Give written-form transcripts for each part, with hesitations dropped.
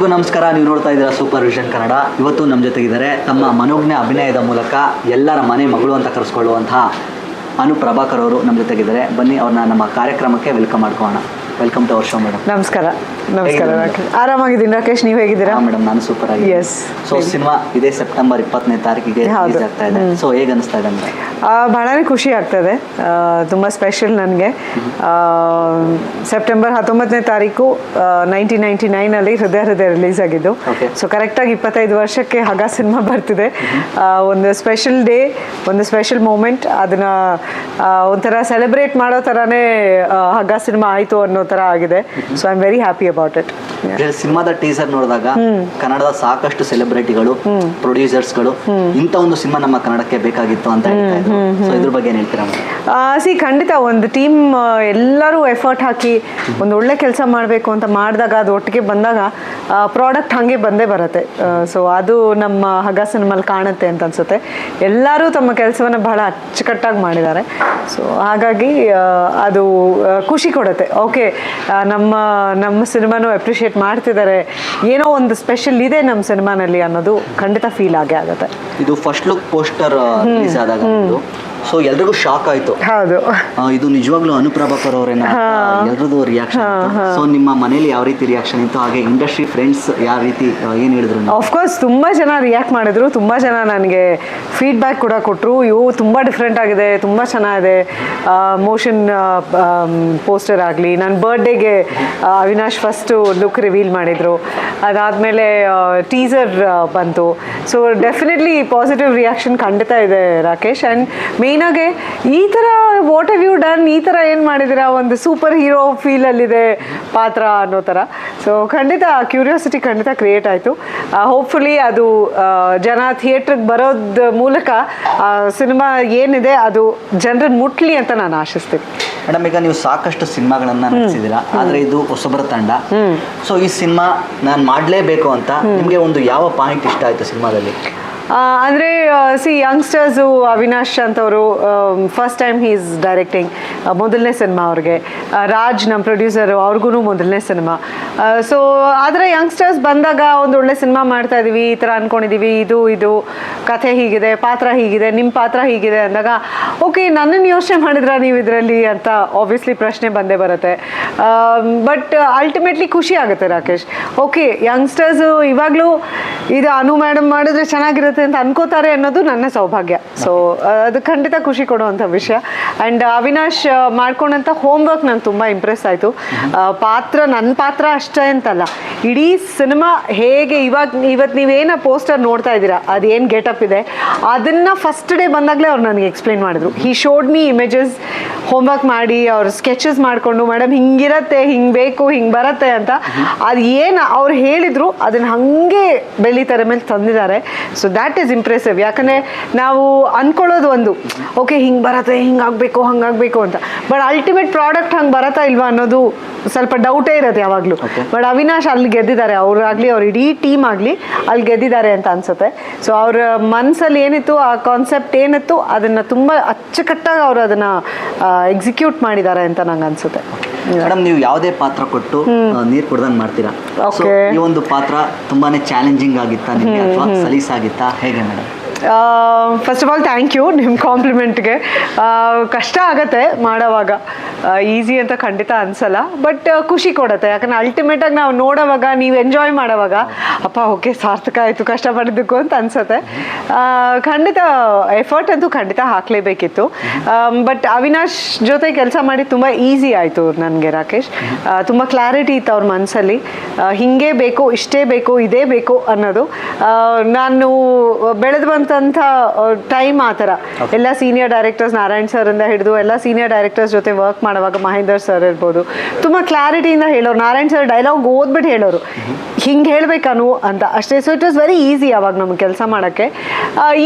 ಎಲ್ರಿಗೂ ನಮಸ್ಕಾರ. ನೀವು ನೋಡ್ತಾ ಇದ್ದೀರಾ ಸೂಪರ್ ವಿಷನ್ ಕನ್ನಡ. ಇವತ್ತು ನಮ್ಮ ಜೊತೆಗಿದ್ದಾರೆ ತಮ್ಮ ಮನೋಜ್ಞ ಅಭಿನಯದ ಮೂಲಕ ಎಲ್ಲರ ಮನೆ ಮಗಳು ಅಂತ ಕರೆಸ್ಕೊಳ್ಳುವಂತಹ ಅನು ಪ್ರಭಾಕರ್ ಅವರು ನಮ್ಮ ಜೊತೆಗಿದ್ದಾರೆ. ಬನ್ನಿ ಅವ್ರನ್ನ ನಮ್ಮ ಕಾರ್ಯಕ್ರಮಕ್ಕೆ ವೆಲ್ಕಮ್ ಮಾಡ್ಕೊಳ್ಳೋಣ. Welcome to our show madam. ನಮಸ್ಕಾರ. ನಮಸ್ಕಾರ ರಾಕೇಶ್. ಆರಾಮಾಗಿದ್ದೀನಿ ರಾಕೇಶ್, ನೀವು ಹೇಗಿದ್ದೀರಾ? ಮೇಡಮ್ ನಾನು ಸೂಪರ್ ಆಗಿ. ಎಸ್. ಸೊ ಸಿನಿಮಾ ಇದೇ ಸೆಪ್ಟೆಂಬರ್ 20ನೇ ತಾರೀಕಿಗೆ ರಿಲೀಸ್ ಆಗ್ತಾ ಇದೆ. ಸೊ ಹೇಗೆ ಅನಿಸ್ತಾ ಇದೆ ಅಂದರೆ? ಬಹಳನೇ ಖುಷಿ ಆಗ್ತದೆ. ತುಂಬ ಸ್ಪೆಷಲ್ ನನಗೆ. ಸೆಪ್ಟೆಂಬರ್ 19ನೇ ತಾರೀಕು 1999 ಹೃದಯ ರಿಲೀಸ್ ಆಗಿದ್ದು. ಸೊ ಕರೆಕ್ಟಾಗಿ 25 ವರ್ಷಕ್ಕೆ ಹಗ ಸಿನಿಮಾ ಬರ್ತಿದೆ. ಒಂದು ಸ್ಪೆಷಲ್ ಡೇ, ಒಂದು ಸ್ಪೆಷಲ್ ಮೂಮೆಂಟ್. ಅದನ್ನ ಒಂಥರ ಸೆಲೆಬ್ರೇಟ್ ಮಾಡೋ ಥರನೇ ಹಗ ಸಿನಿಮಾ ಆಯಿತು ಅನ್ನೋ ಥರ ಆಗಿದೆ. So I am very happy about it. ಸಿನಿಮಾದ ಟೀಸರ್ ನೋಡಿದಾಗ ಕನ್ನಡದ ಸಾಕಷ್ಟು ಸೆಲೆಬ್ರಿಟಿಗಳು, ಪ್ರೊಡ್ಯೂಸರ್ಸ್ಗಳು ಇಂಥ ಒಂದು ಸಿನಿಮಾ ನಮ್ಮ ಕನ್ನಡಕ್ಕೆ ಬೇಕಾಗಿತ್ತು ಅಂತ ಹೇಳ್ತಾ ಇದ್ರು. ಸೊ ಇದ್ರ ಬಗ್ಗೆ ಏನು ಹೇಳ್ತೀರಾ? ಖಂಡಿತ ಒಂದು ಟೀಮ್ ಎಲ್ಲರೂ ಎಫರ್ಟ್ ಹಾಕಿ ಒಂದು ಒಳ್ಳೆ ಕೆಲಸ ಮಾಡಬೇಕು ಅಂತ ಮಾಡಿದಾಗ ಅದು ಒಟ್ಟಿಗೆ ಬಂದಾಗ ಪ್ರಾಡಕ್ಟ್ ಹಾಗೆ ಬಂದೇ ಬರುತ್ತೆ. ಸೊ ಅದು ನಮ್ಮ ಹಗ ಸಿನಿಮಾಲ್ಲಿ ಕಾಣುತ್ತೆ ಅಂತ ಅನ್ಸುತ್ತೆ. ಎಲ್ಲರೂ ತಮ್ಮ ಕೆಲಸವನ್ನು ಬಹಳ ಅಚ್ಚುಕಟ್ಟಾಗಿ ಮಾಡಿದ್ದಾರೆ. ಸೊ ಹಾಗಾಗಿ ಅದು ಖುಷಿ ಕೊಡುತ್ತೆ. ಓಕೆ, ನಮ್ಮ ಸಿನಿಮಾನು ಅಪ್ರಿಷಿಯೇಟ್ ಮಾಡ್ತಿದ್ದಾರೆ, ಏನೋ ಒಂದು ಸ್ಪೆಷಲ್ ಇದೆ ನಮ್ಮ ಸಿನಿಮಾನಲ್ಲಿ ಅನ್ನೋದು ಖಂಡಿತ ಫೀಲ್ ಆಗೇ ಆಗುತ್ತೆ. ಇದು ಫಸ್ಟ್ ಲುಕ್ ಪೋಸ್ಟರ್ ರಿಲೀಸ್ ಆದಾಗ ಸೊ ಎಲ್ರಿಗೂ ಶಾಕ್ ಆಯ್ತು. ಹೌದು, ಇದು ನಿಜವಾಗ್ಲೂ ಅನು ಪ್ರಭಾಕರ್ ಅವರೇನ ಎಲ್ರದ್ದು ರಿಯಾಕ್ಷನ್. ಸೊ ನಿಮ್ಮ ಮನೇಲಿ ಯಾವ ರೀತಿ ರಿಯಾಕ್ಷನ್ ಇತ್ತು, ಹಾಗೆ ಇಂಡಸ್ಟ್ರಿ ಫ್ರೆಂಡ್ಸ್ ಯಾವ ರೀತಿ ಏನು ಹೇಳಿದ್ರು? ಆಫ್ಕೋರ್ಸ್ ತುಂಬಾ ಜನ ರಿಯಾಕ್ಟ್ ಮಾಡಿದ್ರು, ತುಂಬಾ ಜನ ನನಗೆ ಫೀಡ್ಬ್ಯಾಕ್ ಕೂಡ ಕೊಟ್ಟರು. ಇವು ತುಂಬಾ ಡಿಫ್ರೆಂಟ್ ಆಗಿದೆ, ತುಂಬಾ ಚೆನ್ನಾಗಿದೆ. ಮೋಷನ್ ಪೋಸ್ಟರ್ ಆಗಲಿ, ನನ್ನ ಬರ್ಡೇಗೆ ಅವಿನಾಶ್ ಫಸ್ಟು ಲುಕ್ ರಿವೀಲ್ ಮಾಡಿದ್ರು, ಅದಾದಮೇಲೆ ಟೀಸರ್ ಬಂತು. ಸೊ ಡೆಫಿನೆಟ್ಲಿ ಪಾಸಿಟಿವ್ ರಿಯಾಕ್ಷನ್ ಖಂಡಿತ ಇದೆ ರಾಕೇಶ್. ಆ್ಯಂಡ್ ಮೇಯ್ನಾಗೆ ಈ ಥರ ವಾಟ್ ಹ್ಯಾವ್ ಯು ಡನ್, ಈ ಥರ ಏನು ಮಾಡಿದ್ದೀರಾ, ಒಂದು ಸೂಪರ್ ಹೀರೋ ಫೀಲಲ್ಲಿದೆ ಪಾತ್ರ ಅನ್ನೋ ಥರ. ಸೊ ಖಂಡಿತ ಕ್ಯೂರಿಯಾಸಿಟಿ ಖಂಡಿತ ಕ್ರಿಯೇಟ್ ಆಯಿತು. ಹೋಪ್ಫುಲಿ ಅದು ಜನ ಥಿಯೇಟ್ರಿಗೆ ಬರೋದ ಮೂಲಕ ಸಿನಿಮಾ ಏನಿದೆ ಅದು ಜನರನ್ನು ಮುಟ್ಲಿ ಅಂತ ನಾನು ಆಶಿಸ್ತೀನಿ. ಮೇಡಮ್, ಈಗ ನೀವು ಸಾಕಷ್ಟು ಸಿನಿಮಾಗಳನ್ನ ನಡೆಸಿದ್ದೀರಾ, ಆದರೆ ಇದು ಹೊಸಬರ ತಂಡ. ಸೊ ಈ ಸಿನಿಮಾ ನಾನು ಮಾಡಲೇಬೇಕು ಅಂತ ನಿಮಗೆ ಒಂದು ಯಾವ ಪಾಯಿಂಟ್ ಇಷ್ಟ ಆಯಿತು ಸಿನಿಮಾದಲ್ಲಿ? ಅಂದರೆ ಯಂಗ್ಸ್ಟರ್ಸು, ಅವಿನಾಶ್ ಅಂತವರು first time he is directing, ಮೊದಲನೇ ಸಿನಿಮಾ ಅವ್ರಿಗೆ. ರಾಜ್ ನಮ್ಮ ಪ್ರೊಡ್ಯೂಸರು, ಅವ್ರಿಗೂ ಮೊದಲನೇ ಸಿನಿಮಾ. ಸೊ ಆದರೆ ಯಂಗ್ಸ್ಟರ್ಸ್ ಬಂದಾಗ ಒಂದು ಒಳ್ಳೆ ಸಿನಿಮಾ ಮಾಡ್ತಾ ಇದ್ದೀವಿ, ಈ ಥರ ಅಂದ್ಕೊಂಡಿದ್ದೀವಿ, ಇದು ಕಥೆ ಹೀಗಿದೆ, ಪಾತ್ರ ಹೀಗಿದೆ, ನಿಮ್ಮ ಪಾತ್ರ ಹೀಗಿದೆ ಅಂದಾಗ ಓಕೆ ನನ್ನನ್ನು ಯೋಚನೆ ಮಾಡಿದ್ರಾ ನೀವು ಇದರಲ್ಲಿ ಅಂತ ಆಬ್ವಿಯಸ್ಲಿ ಪ್ರಶ್ನೆ ಬಂದೇ ಬರುತ್ತೆ. ಬಟ್ ಅಲ್ಟಿಮೇಟ್ಲಿ ಖುಷಿ ಆಗುತ್ತೆ ರಾಕೇಶ್. ಓಕೆ, ಯಂಗ್ಸ್ಟರ್ಸು ಇವಾಗಲೂ ಇದು ಅನು ಮೇಡಮ್ ಮಾಡಿದ್ರೆ ಚೆನ್ನಾಗಿರುತ್ತೆ ಅಂತ ಅನ್ಕೋತಾರೆ ಅನ್ನೋದು ನನ್ನ ಸೌಭಾಗ್ಯ. ಸೊ ಅದು ಖಂಡಿತ ಖುಷಿ ಕೊಡುವಂಥ ವಿಷಯ. ಆ್ಯಂಡ್ ಅವಿನಾಶ್ ಮಾಡ್ಕೊಂಡಂಥ ಹೋಮ್ವರ್ಕ್ ನಂಗೆ ತುಂಬ ಇಂಪ್ರೆಸ್ ಆಯಿತು. ನನ್ನ ಪಾತ್ರ ಅಷ್ಟೇ ಅಂತಲ್ಲ, ಇಡೀ ಸಿನಿಮಾ ಹೇಗೆ ಇವತ್ತು ನೀವೇನು ಪೋಸ್ಟರ್ ನೋಡ್ತಾ ಇದ್ದೀರಾ, ಅದೇನು ಗೆಟಪ್ ಇದೆ ಅದನ್ನು ಫಸ್ಟ್ ಡೇ ಬಂದಾಗಲೇ ಅವ್ರು ನನಗೆ ಎಕ್ಸ್ಪ್ಲೈನ್ ಮಾಡಿದ್ರು. ಹಿ ಶೋಡ್ ಮೀ ಇಮೇಜಸ್, ಹೋಮ್ವರ್ಕ್ ಮಾಡಿ ಅವ್ರು ಸ್ಕೆಚಸ್ ಮಾಡಿಕೊಂಡು ಮೇಡಮ್ ಹಿಂಗಿರತ್ತೆ, ಹಿಂಗೆ ಬೇಕು, ಹಿಂಗೆ ಬರುತ್ತೆ ಅಂತ ಅದು ಏನು ಅವ್ರು ಹೇಳಿದರು ಅದನ್ನು ಹಾಗೆ ಬೆಳ್ಳಿ ತೆರೆ ಮೇಲೆ ತಂದಿದ್ದಾರೆ. So that is impressive. ಯಾಕಂದರೆ ನಾವು ಅಂದ್ಕೊಳ್ಳೋದು ಒಂದು, ಓಕೆ ಹಿಂಗೆ ಬರತ್ತೆ, ಹಿಂಗಾಗಬೇಕು, ಹಂಗಾಗಬೇಕು ಅಂತ. ಬಟ್ ಅಲ್ಟಿಮೇಟ್ ಪ್ರಾಡಕ್ಟ್ ಹಂಗೆ ಬರತ್ತಾ ಇಲ್ವಾ ಅನ್ನೋದು ಸ್ವಲ್ಪ ಡೌಟೇ ಇರುತ್ತೆ ಯಾವಾಗಲೂ. ಬಟ್ ಅವಿನಾಶ್ ಅಲ್ಲಿ ಗೆದ್ದಿದ್ದಾರೆ, ಅವರಾಗಲಿ ಅವ್ರ ಇಡೀ ಟೀಮ್ ಆಗಲಿ ಅಲ್ಲಿ ಗೆದ್ದಿದ್ದಾರೆ ಅಂತ ಅನ್ಸುತ್ತೆ. ಸೊ ಅವ್ರ ಮನಸ್ಸಲ್ಲಿ ಏನಿತ್ತು, ಆ ಕಾನ್ಸೆಪ್ಟ್ ಏನಿತ್ತು ಅದನ್ನು ತುಂಬ ಅಚ್ಚುಕಟ್ಟಾಗಿ ಅವರು ಅದನ್ನು ಎಕ್ಸಿಕ್ಯೂಟ್ ಮಾಡಿದ್ದಾರೆ ಅಂತ ನಂಗೆ ಅನ್ಸುತ್ತೆ. ಮೇಡಮ್, ನೀವು ಯಾವುದೇ ಪಾತ್ರ ಕೊಟ್ಟು ನೀರು ಕುಡ್ದಂಗೆ ಮಾಡ್ತೀರಾ. ಈ ಒಂದು ಪಾತ್ರ ತುಂಬಾನೇ ಚಾಲೆಂಜಿಂಗ್ ಆಗಿತ್ತಾ ನಿಮಗೆ ಅಥವಾ ಸಲೀಸಾಗಿತ್ತಾ, ಹೇಗೆ madam? First of all thank you ನಿಮ್ಮ ಕಾಂಪ್ಲಿಮೆಂಟ್ಗೆ. ಕಷ್ಟ ಆಗತ್ತೆ ಮಾಡೋವಾಗ, ಈಸಿ ಅಂತ ಖಂಡಿತ ಅನ್ಸಲ್ಲ. ಬಟ್ ಖುಷಿ ಕೊಡುತ್ತೆ. ಯಾಕಂದರೆ ಅಲ್ಟಿಮೇಟಾಗಿ ನಾವು ನೋಡೋವಾಗ, ನೀವು ಎಂಜಾಯ್ ಮಾಡೋವಾಗ ಅಪ್ಪ ಓಕೆ ಸಾರ್ಥಕ ಆಯಿತು ಕಷ್ಟಪಟ್ಟಿದ್ದಕ್ಕೂ ಅಂತ ಅನ್ಸುತ್ತೆ. ಖಂಡಿತ ಎಫರ್ಟ್ ಅಂತೂ ಖಂಡಿತ ಹಾಕಲೇಬೇಕಿತ್ತು. ಬಟ್ ಅವಿನಾಶ್ ಜೊತೆ ಕೆಲಸ ಮಾಡಿ ತುಂಬ ಈಸಿ ಆಯಿತು ನನಗೆ ರಾಕೇಶ್. ತುಂಬ ಕ್ಲಾರಿಟಿ ಇತ್ತು ಅವ್ರ ಮನಸ್ಸಲ್ಲಿ, ಹೀಗೆ ಬೇಕು, ಇಷ್ಟೇ ಬೇಕು, ಇದೇ ಬೇಕು ಅನ್ನೋದು. ನಾನು ಬೆಳೆದು ಬಂತ ಟೈಮ್ ಆ ಥರ ಎಲ್ಲ ಸೀನಿಯರ್ ಡೈರೆಕ್ಟರ್ಸ್, ನಾರಾಯಣ್ ಸರ್ ಇಂದ ಹಿಡಿದು ಎಲ್ಲ ಸೀನಿಯರ್ ಡೈರೆಕ್ಟರ್ಸ್ ಜೊತೆ ವರ್ಕ್ ಮಾಡುವಾಗ ಮಹೇಂದರ್ ಸರ್ ಇರ್ಬೋದು, ತುಂಬ ಕ್ಲಾರಿಟಿಯಿಂದ ಹೇಳೋರು. ನಾರಾಯಣ್ ಸರ್ ಡೈಲಾಗ್ ಓದ್ಬಿಟ್ಟು ಹೇಳೋರು, ಹಿಂಗೆ ಹೇಳ್ಬೇಕಾನು ಅಂತ ಅಷ್ಟೇ. So it was very easy ಅವಾಗ ನಮ್ಗೆ ಕೆಲಸ ಮಾಡೋಕ್ಕೆ.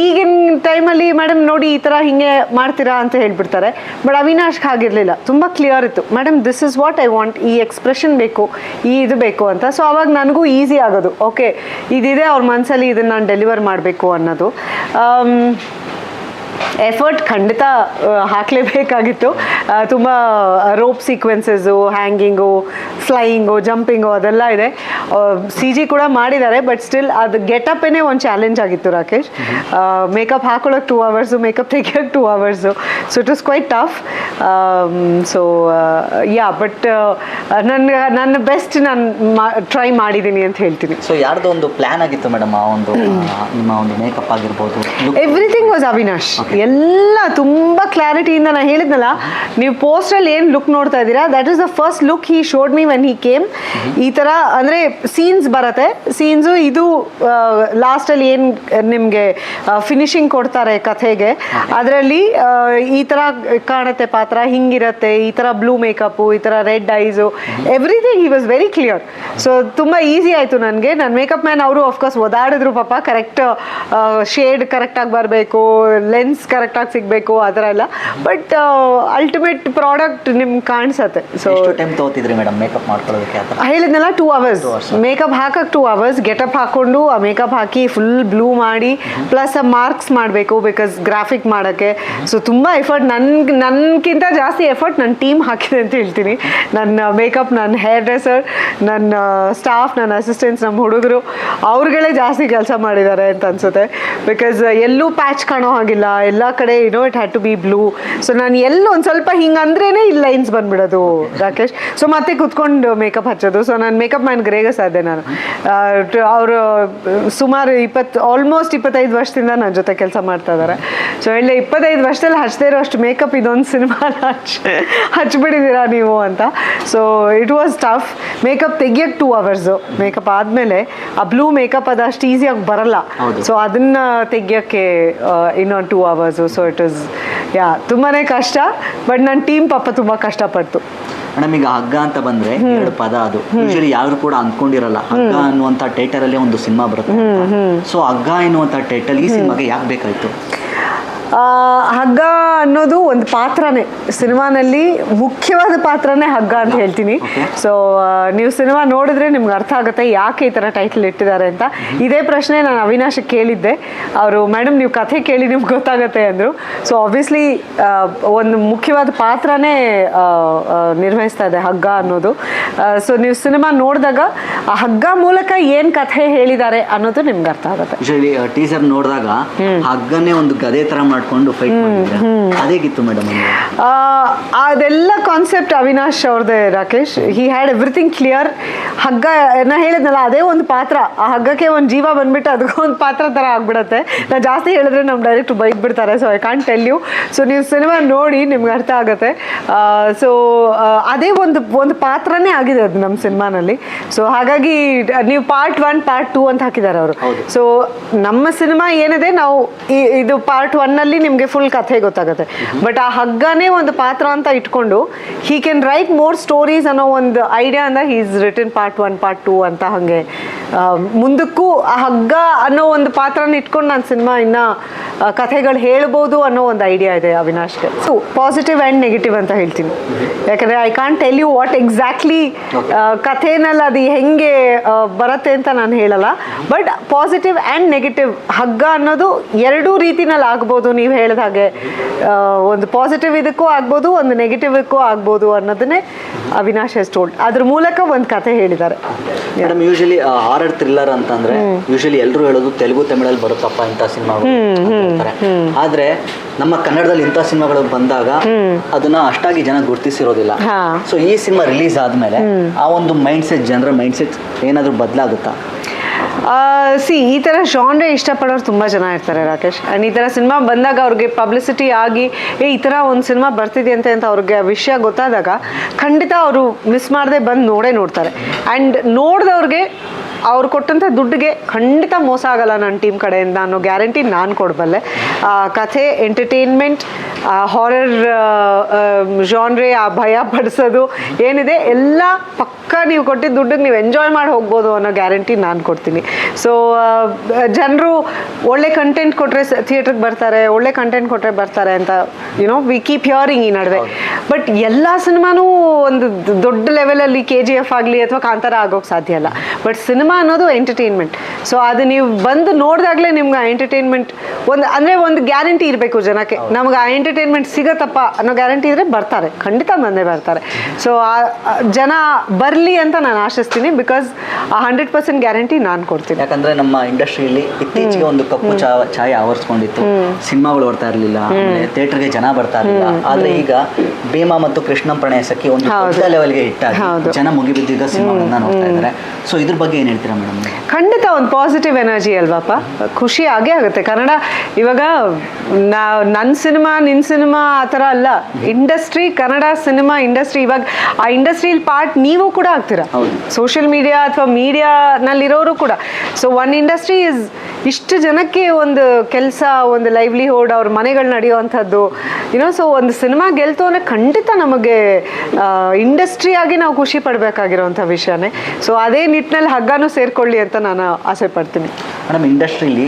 ಈಗಿನ ಟೈಮಲ್ಲಿ ಮೇಡಮ್ ನೋಡಿ ಈ ಥರ ಹಿಂಗೆ ಮಾಡ್ತೀರಾ ಅಂತ ಹೇಳ್ಬಿಡ್ತಾರೆ. ಬಟ್ ಅವಿನಾಶ್ ಆಗಿರಲಿಲ್ಲ, ತುಂಬ ಕ್ಲಿಯರ್ ಇತ್ತು, madam this is what I want, ಈ ಎಕ್ಸ್ಪ್ರೆಷನ್ ಬೇಕು, ಇದು ಬೇಕು ಅಂತ. ಸೊ ಅವಾಗ ನನಗೂ ಈಸಿ ಆಗೋದು, ಓಕೆ ಇದಿದೆ ಅವ್ರ ಮನಸ್ಸಲ್ಲಿ, ಇದನ್ನು ನಾನು ಡೆಲಿವರ್ ಮಾಡಬೇಕು ಅನ್ನೋದು. ಎಫರ್ಟ್ ಖಂಡಿತ ಹಾಕಲೇಬೇಕಾಗಿತ್ತು. ತುಂಬ ರೋಪ್ ಸೀಕ್ವೆನ್ಸಸ್ಸು, ಹ್ಯಾಂಗಿಂಗು, ಫ್ಲೈಯಿಂಗು, ಜಂಪಿಂಗು ಅದೆಲ್ಲ ಇದೆ. ಸಿ ಜಿ ಕೂಡ ಮಾಡಿದ್ದಾರೆ, ಬಟ್ ಸ್ಟಿಲ್ ಅದು ಗೆಟಪ್ಪೇ ಒಂದು ಚಾಲೆಂಜ್ ಆಗಿತ್ತು ರಾಕೇಶ್. ಮೇಕಪ್ ಹಾಕೊಳ್ಳೋಕೆ 2 hours, ಮೇಕಪ್ ತೆಗಿಯೋಕೆ 2 hours, so it was quite tough. So yeah, but ನನ್ನ ಬೆಸ್ಟ್ ನಾನು ಟ್ರೈ ಮಾಡಿದ್ದೀನಿ ಅಂತ ಹೇಳ್ತೀನಿ. ಸೊ ಯಾರ್ದೋ ಒಂದು ಪ್ಲಾನ್ ಆಗಿತ್ತು ಮೇಡಮ್, ಆ ಒಂದು ನಿಮ್ಮ ಒಂದು ಮೇಕಪ್ ಆಗಿರ್ಬೋದು, ಎವ್ರಿಥಿಂಗ್ ವಾಸ್ ಅವಿನಾಶ್. ಎಲ್ಲ ತುಂಬ ಕ್ಲಾರಿಟಿಯಿಂದ ನಾನು ಹೇಳಿದ್ನಲ್ಲ, ನೀವು ಪೋಸ್ಟಲ್ಲಿ ಏನು ಲುಕ್ ನೋಡ್ತಾ ಇದ್ದೀರಾ, that is the first look he showed me when he came. ಈ ಥರ ಅಂದರೆ ಸೀನ್ಸ್ ಬರುತ್ತೆ, ಸೀನ್ಸು ಇದು ಲಾಸ್ಟಲ್ಲಿ ಏನು ನಿಮಗೆ ಫಿನಿಶಿಂಗ್ ಕೊಡ್ತಾರೆ ಕಥೆಗೆ, ಅದರಲ್ಲಿ ಈ ಥರ ಕಾಣುತ್ತೆ ಪಾತ್ರ, ಹಿಂಗಿರುತ್ತೆ, ಈ ಥರ ಬ್ಲೂ ಮೇಕಪ್ಪು, ಈ ಥರ red ice, everything he was very clear. So ತುಂಬ ಈಸಿ ಆಯಿತು ನನಗೆ. ನನ್ನ ಮೇಕಪ್ ಮ್ಯಾನ್ ಅವರು ಆಫ್ಕೋರ್ಸ್ ಓದಾಡಿದ್ರು ಪಾಪ, ಕರೆಕ್ಟ್ ಶೇಡ್ ಕರೆಕ್ಟಾಗಿ ಬರಬೇಕು, ಲೆನ್ಸ್ ಕರೆಕ್ಟಾಗಿ ಸಿಗಬೇಕು, ಆ ಥರ ಎಲ್ಲ. ಬಟ್ ಅಲ್ಟಿಮೇಟ್ ಪ್ರಾಡಕ್ಟ್ ನಿಮ್ಗೆ ಕಾಣಿಸುತ್ತೆ. ಸೊ ಎಷ್ಟು ಟೈಮ್ ತಗೋತಿದ್ರಿ ಮೇಡಮ್ ಮೇಕಪ್ ಮಾಡ್ಕೊಳ್ಳೋದಕ್ಕೆ? ಹೇಳಿದ್ನಲ್ಲ 2 hours. ಮೇಕಪ್ ಹಾಕಕ್ಕೆ 2 hours, ಗೆಟಪ್ ಹಾಕ್ಕೊಂಡು ಆ ಮೇಕಪ್ ಹಾಕಿ ಫುಲ್ ಬ್ಲೂ ಮಾಡಿ, ಪ್ಲಸ್ ಮಾರ್ಕ್ಸ್ ಮಾಡಬೇಕು ಬಿಕಾಸ್ ಗ್ರಾಫಿಕ್ ಮಾಡೋಕ್ಕೆ. ಸೊ ತುಂಬ ಎಫರ್ಟ್, ನನ್ಗಿಂತ ಜಾಸ್ತಿ ಎಫರ್ಟ್ ನನ್ನ ಟೀಮ್ ಹಾಕಿದೆ ಅಂತ ಹೇಳ್ತೀನಿ. ನನ್ನ ಮೇಕಪ್, ನನ್ನ ಹೇರ್ ಡ್ರೆಸ್ಸರ್, ನನ್ನ ಸ್ಟಾಫ್, ನನ್ನ ಅಸಿಸ್ಟೆಂಟ್ಸ್, ನಮ್ಮ ಹುಡುಗರು, ಅವ್ರುಗಳೇ ಜಾಸ್ತಿ ಕೆಲಸ ಮಾಡಿದ್ದಾರೆ ಅಂತ ಅನ್ಸುತ್ತೆ. ಬಿಕಾಸ್ ಎಲ್ಲೂ ಪ್ಯಾಚ್ ಕಾಣೋ ಹಾಗಿಲ್ಲ, ಎಲ್ಲ ಕಡೆ it had to be blue. So ನಾನು ಎಲ್ಲೂ ಒಂದು ಸ್ವಲ್ಪ ಹಿಂಗೆ ಅಂದ್ರೇ ಇಲ್ಲಿ ಲೈನ್ಸ್ ಬಂದ್ಬಿಡೋದು ರಾಕೇಶ್. ಸೊ ಮತ್ತೆ ಕುತ್ಕೊಂಡು ಮೇಕಪ್ ಹಚ್ಚೋದು. ಸೊ ನಾನು ಮೇಕಪ್ ಮ್ಯಾನ್ ಗ್ರೇಗ ಸಾಧ್ಯ. ನಾನು ಅವರು ಸುಮಾರು ಆಲ್ಮೋಸ್ಟ್ 25 ವರ್ಷದಿಂದ ನನ್ನ ಜೊತೆ ಕೆಲಸ ಮಾಡ್ತಾ ಇದ್ದಾರೆ. ಸೊ ಹೇಳಿ 25 ವರ್ಷದಲ್ಲಿ ಹಚ್ಚದೇ ಇರೋ ಅಷ್ಟು ಮೇಕಪ್ ಇದೊಂದು ಸಿನಿಮಾನ ಹಚ್ಬಿಟ್ಟಿದ್ದೀರಾ ನೀವು ಅಂತ. So it was tough. Makeup ತೆಗಿಯೋಕ್ಕೆ 2 hours, ಮೇಕಪ್ ಆದಮೇಲೆ ಆ ಬ್ಲೂ ಮೇಕಪ್ ಅದು ಅಷ್ಟು ಈಸಿಯಾಗಿ ಬರಲ್ಲ. ಸೊ ಅದನ್ನು ತೆಗಿಯೋಕ್ಕೆ ಇನ್ನೊಂದು 2 hours. ಸೊ ಇಟ್ ವಾಸ್ ತುಂಬಾ ಕಷ್ಟ. ಬಟ್ ನನ್ನ ಟೀಮ್ ಪಾಪ ತುಂಬ ಕಷ್ಟಪಡ್ತು. ಮೇಡಮ್ ಈಗ ಹಗ್ಗ ಅಂತ ಬಂದ್ರೆ 2 ಪದ, ಅದು ಯೂಶಲಿ ಯಾರು ಕೂಡ ಅಂದ್ಕೊಂಡಿರಲ್ಲ. ಹಗ್ಗ ಅನ್ನುವಂಥ ಟೈಟಲ್ ಅಲ್ಲೇ ಒಂದು ಸಿನಿಮಾ ಬರುತ್ತೆ. ಸೊ ಹಗ್ಗ ಎನ್ನುವಂಥ ಟೈಟಲ್ ಈ ಸಿನಿಮಾಗೆ ಯಾಕೆ ಬೇಕಾಯ್ತು? ಹಗ್ಗ ಅನ್ನೋದು ಒಂದು ಪಾತ್ರನೇ ಸಿನಿಮಾನಲ್ಲಿ, ಮುಖ್ಯವಾದ ಪಾತ್ರನೇ ಹಗ್ಗ ಅಂತ ಹೇಳ್ತೀನಿ. ಸೊ ನೀವು ಸಿನಿಮಾ ನೋಡಿದ್ರೆ ನಿಮ್ಗೆ ಅರ್ಥ ಆಗುತ್ತೆ ಯಾಕೆ ಈ ಥರ ಟೈಟಲ್ ಇಟ್ಟಿದ್ದಾರೆ ಅಂತ. ಇದೇ ಪ್ರಶ್ನೆ ನಾನು ಅವಿನಾಶಕ್ಕೆ ಕೇಳಿದ್ದೆ. ಅವರು ಮೇಡಮ್ ನೀವು ಕಥೆ ಕೇಳಿ ನಿಮ್ಗೆ ಗೊತ್ತಾಗತ್ತೆ ಅಂದರು. ಸೊ ಆಬ್ವಿಯಸ್ಲಿ ಒಂದು ಮುಖ್ಯವಾದ ಪಾತ್ರನೇ ನಿರ್ವಹಿಸ್ತಾ ಇದೆ ಹಗ್ಗ ಅನ್ನೋದು. ಸೊ ನೀವು ಸಿನಿಮಾ ನೋಡಿದಾಗ ಆ ಹಗ್ಗ ಮೂಲಕ ಏನು ಕಥೆ ಹೇಳಿದ್ದಾರೆ ಅನ್ನೋದು ನಿಮ್ಗೆ ಅರ್ಥ ಆಗುತ್ತೆ. ಯೂಶಲಿ ಟೀಸರ್ ನೋಡಿದಾಗ ಹಗ್ಗನೇ ಒಂದು ಗದೆ ಥರ ಮಾಡ್ಕೊಂಡು ಫೈಟ್ ಮಾಡಿದ್ರೆ ಅದೇಗಿತ್ತು ಮೇಡಮ್? ಅದೆಲ್ಲ ಕಾನ್ಸೆಪ್ಟ್ ಅವಿನಾಶ್ ಅವ್ರದ್ದೇ Rakesh. He had everything clear. ಹಗ್ಗ ನಾ ಹೇಳಿದ್ನಲ್ಲ, ಅದೇ ಒಂದು ಪಾತ್ರ. ಆ ಹಗ್ಗಕ್ಕೆ ಒಂದು ಜೀವ ಬಂದ್ಬಿಟ್ಟು ಅದಕ್ಕೊಂದು ಪಾತ್ರ ಥರ ಆಗ್ಬಿಡತ್ತೆ. ನಾ ಜಾಸ್ತಿ ಹೇಳಿದ್ರೆ ನಮ್ಮ ಡೈರೆಕ್ಟ್ ಬೈಕ್ ಬಿಡ್ತಾರೆ. So I can't tell you. So ನೀವು ಸಿನಿಮಾ ನೋಡಿ ನಿಮ್ಗೆ ಅರ್ಥ ಆಗುತ್ತೆ. ಸೊ ಅದೇ ಒಂದು ಪಾತ್ರನೇ ಆಗಿದೆ ಅದು ನಮ್ಮ ಸಿನಿಮಾನಲ್ಲಿ. ಸೊ ಹಾಗಾಗಿ ನೀವು ಪಾರ್ಟ್ 1, ಪಾರ್ಟ್ 2 ಅಂತ ಹಾಕಿದ್ದಾರೆ ಅವರು. ಸೊ ನಮ್ಮ ಸಿನಿಮಾ ಏನಿದೆ, ನಾವು ಇದು ಪಾರ್ಟ್ 1 ನಿಮಗೆ ಫುಲ್ ಕಥೆ ಗೊತ್ತಾಗುತ್ತೆ. ಬಟ್ ಆ ಹಗ್ಗನೇ ಒಂದು ಪಾತ್ರ ಅಂತ ಇಟ್ಕೊಂಡು he can write more stories ಅನ್ನೋ ಒಂದು ಐಡಿಯಾ ಅಂದ he is written part 1, part 2 ಅಂತ. ಹಾಗೆ ಮುಂದಕ್ಕೂ ಆ ಹಗ್ಗ ಅನ್ನೋ ಒಂದು ಪಾತ್ರನ ಇಟ್ಕೊಂಡು ನಾನು ಸಿನಿಮಾ ಇನ್ನ ಕಥೆಗಳು ಹೇಳ್ಬೋದು ಅನ್ನೋ ಒಂದು ಐಡಿಯಾ ಇದೆ ಅವಿನಾಶ್ಗೆ. ಸೊ ಪಾಸಿಟಿವ್ ಆ್ಯಂಡ್ ನೆಗೆಟಿವ್ ಅಂತ ಹೇಳ್ತೀನಿ. ಯಾಕಂದರೆ I can't tell you what exactly ಕಥೆನಲ್ಲಿ ಅದು ಹೆಂಗೆ ಬರುತ್ತೆ ಅಂತ ನಾನು ಹೇಳಲ್ಲ. ಬಟ್ ಪಾಸಿಟಿವ್ ಆ್ಯಂಡ್ ನೆಗೆಟಿವ್ ಹಗ್ಗ ಅನ್ನೋದು ಎರಡೂ ರೀತಿನಲ್ಲಿ ಆಗ್ಬೋದು. ನೀವು ಹೇಳಿದ ಹಾಗೆ ಒಂದು ಪಾಸಿಟಿವ್ ಇದಕ್ಕೂ ಆಗ್ಬೋದು, ಒಂದು ನೆಗೆಟಿವ್ಕ್ಕೂ ಆಗ್ಬೋದು ಅನ್ನೋದನ್ನೇ ಅವಿನಾಶ್ ಹೆಸ್ ಟೋಲ್ಡ್. ಅದ್ರ ಮೂಲಕ ಒಂದು ಕಥೆ ಹೇಳಿದ್ದಾರೆ. ಮೇಡಮ್ ಯೂಶಲಿ ಹಾರರ್ ಥ್ರಿಲ್ಲರ್ ಅಂತಂದ್ರೆ ಯೂಶಲಿ ಎಲ್ಲರೂ ಹೇಳೋದು ತೆಲುಗು ತಮಿಳಲ್ಲಿ ಬರುತ್ತಪ್ಪ ಇಂಥ ಸಿನಿಮಾಗಳು ಅಂತಾರೆ. ಆದ್ರೆ ನಮ್ಮ ಕನ್ನಡದಲ್ಲಿ ಇಂಥ ಸಿನಿಮಾಗಳು ಬಂದಾಗ ಅದನ್ನ ಅಷ್ಟಾಗಿ ಜನ ಗುರುತಿಸಿರೋದಿಲ್ಲ. ಸೊ ಈ ಸಿನಿಮಾ ರಿಲೀಸ್ ಆದ್ಮೇಲೆ ಆ ಒಂದು ಜನರ ಮೈಂಡ್ ಸೆಟ್ ಏನಾದರೂ ಬದಲಾಗುತ್ತಾ? ಈ ಥರ ಜಾನ್ರೆ ಇಷ್ಟಪಡೋರು ತುಂಬ ಜನ ಇರ್ತಾರೆ ರಾಕೇಶ್. ಆ್ಯಂಡ್ ಈ ಥರ ಸಿನಿಮಾ ಬಂದಾಗ ಅವ್ರಿಗೆ ಪಬ್ಲಿಸಿಟಿ ಆಗಿ ಈ ಥರ ಒಂದು ಸಿನಿಮಾ ಬರ್ತಿದೆಯಂತೆ ಅಂತ ಅವ್ರಿಗೆ ವಿಷಯ ಗೊತ್ತಾದಾಗ ಖಂಡಿತ ಅವರು ಮಿಸ್ ಮಾಡದೆ ಬಂದು ನೋಡ್ತಾರೆ. ಆ್ಯಂಡ್ ನೋಡಿದವ್ರಿಗೆ ಅವ್ರು ಕೊಟ್ಟಂಥ ದುಡ್ಡಿಗೆ ಖಂಡಿತ ಮೋಸ ಆಗಲ್ಲ ನನ್ನ ಟೀಮ್ ಕಡೆಯಿಂದ ಅನ್ನೋ ಗ್ಯಾರಂಟಿ ನಾನು ಕೊಡಬಲ್ಲೆ. ಕಥೆ, ಎಂಟರ್ಟೈನ್ಮೆಂಟ್, ಹಾರರ್ ಜಾನ್ರೆ, ಆ ಭಯ ಪಡಿಸೋದು ಏನಿದೆ ಎಲ್ಲ ಪಕ್ಕ ನೀವು ಕೊಟ್ಟಿದ್ದ ದುಡ್ಡಿಗೆ ನೀವು ಎಂಜಾಯ್ ಮಾಡಿ ಹೋಗ್ಬೋದು ಅನ್ನೋ ಗ್ಯಾರಂಟಿ ನಾನು ಕೊಡ್ತೀನಿ. ಸೊ ಜನರು ಒಳ್ಳೆ ಕಂಟೆಂಟ್ ಕೊಟ್ಟರೆ ಥಿಯೇಟ್ರಿಗೆ ಬರ್ತಾರೆ, ಒಳ್ಳೆ ಕಂಟೆಂಟ್ ಕೊಟ್ಟರೆ ಬರ್ತಾರೆ ಅಂತ ವಿ ಕೀಪ್ ಹಿಯರಿಂಗ್ ಈ ನಡುವೆ. ಬಟ್ ಎಲ್ಲ ಸಿನಿಮಾನೂ ಒಂದು ದೊಡ್ಡ ಲೆವೆಲಲ್ಲಿ KGF ಆಗಲಿ ಅಥವಾ ಕಾಂತಾರ ಆಗೋಕ್ಕೆ ಸಾಧ್ಯ ಇಲ್ಲ. ಬಟ್ ಸಿನಿಮಾ ಸಿನಿಮಾ ಅನ್ನೋದು ಎಂಟರ್ಟೈನ್ಮೆಂಟ್. ಸೊ ಅದು ನೀವು ಬಂದು ನೋಡಿದಾಗಲೇ ನಿಮ್ಗೆ ಆ ಎಂಟರ್ಟೈನ್ಮೆಂಟ್ ಒಂದು ಗ್ಯಾರಂಟಿ ಇರಬೇಕು ಜನಕ್ಕೆ, ನಮ್ಗೆ ಆ ಎಂಟರ್ಟೈನ್ಮೆಂಟ್ ಸಿಗತ್ತಪ್ಪ ಅನ್ನೋ ಗ್ಯಾರಂಟಿ ಇದ್ರೆ ಬರ್ತಾರೆ, ಖಂಡಿತ ಬಂದೇ ಬರ್ತಾರೆ. ಸೊ ಜನ ಬರಲಿ ಅಂತ ನಾನು ಆಶಿಸ್ತೀನಿ, ಬಿಕಾಸ್ ಆ 100% ಗ್ಯಾರಂಟಿ ನಾನು ಕೊಡ್ತೀನಿ. ಯಾಕಂದ್ರೆ ನಮ್ಮ ಇಂಡಸ್ಟ್ರಿಯಲ್ಲಿ ಇತ್ತೀಚೆಗೆ ಒಂದು ಕಪ್ಪು ಛಾಯೆ ಆವರಿಸ್ಕೊಂಡಿತ್ತು, ಸಿನಿಮಾಗಳು ಬರ್ತಾ ಇರಲಿಲ್ಲ, ಥಿಯೇಟರ್ಗೆ ಜನ ಬರ್ತಾ ಇರಲಿಲ್ಲ. ಆದ್ರೆ ಈಗ ಭೀಮಾ ಮತ್ತು ಕೃಷ್ಣಂ ಪ್ರಣಯ ಸಖಿ ಒಂದು ದೊಡ್ಡ ಲೆವೆಲ್ಗೆ ಹಿಟ್ಟಾಗಿ ಜನ ಮುಗಿಬಿದ್ದೀಗ ಸಿನಿಮಾಗಳನ್ನ ನೋಡ್ತಾ ಇದ್ದಾರೆ. ಸೊ ಇದ್ರ ಬಗ್ಗೆ ಏನ್ ಹೇಳ್ತೀರಾ ಮೇಡಮ್? ಖಂಡಿತ ಒಂದು ಪಾಸಿಟಿವ್ ಎನರ್ಜಿ ಅಲ್ವಾಪ, ಖುಷಿ ಆಗೇ ಆಗುತ್ತೆ. ಕನ್ನಡ ಇವಾಗ ನನ್ನ ಸಿನಿಮಾ ನಿನ್ನ ಸಿನಿಮಾ ಆ ಥರ ಅಲ್ಲ, ಇಂಡಸ್ಟ್ರಿ, ಕನ್ನಡ ಸಿನಿಮಾ ಇಂಡಸ್ಟ್ರಿ. ಇವಾಗ ಆ ಇಂಡಸ್ಟ್ರಿಯಲ್ಲಿ ಪಾರ್ಟ್ ನೀವು ಕೂಡ ಆಗ್ತೀರಾ, ಸೋಷಿಯಲ್ ಮೀಡಿಯಾ ಅಥವಾ ಮೀಡಿಯಾನಲ್ಲಿರೋರು ಕೂಡ. ಸೊ ಒನ್ ಇಂಡಸ್ಟ್ರಿ ಇಸ್ ಇಷ್ಟು ಜನಕ್ಕೆ ಒಂದು ಕೆಲಸ, ಒಂದು ಲೈವ್ಲಿಹುಡ್, ಅವ್ರ ಮನೆಗಳು ನಡೆಯುವಂಥದ್ದು, ಸೊ ಒಂದು ಸಿನಿಮಾ ಗೆಲ್ತು ಅಂದರೆ ಖಂಡಿತ ನಮಗೆ ಇಂಡಸ್ಟ್ರಿಯಾಗಿ ನಾವು ಖುಷಿ ಪಡಬೇಕಾಗಿರೋವಂಥ ವಿಷಯನೇ. ಸೊ ಅದೇ ನಿಟ್ಟಿನಲ್ಲಿ ಹಗ್ಗನೂ ಸೇರ್ಕೊಳ್ಳಿ ಅಂತ ನಾನು ಆಸೆ ಪಡ್ತೀನಿ. ಮೇಡಮ್, ಇಂಡಸ್ಟ್ರಿಲಿ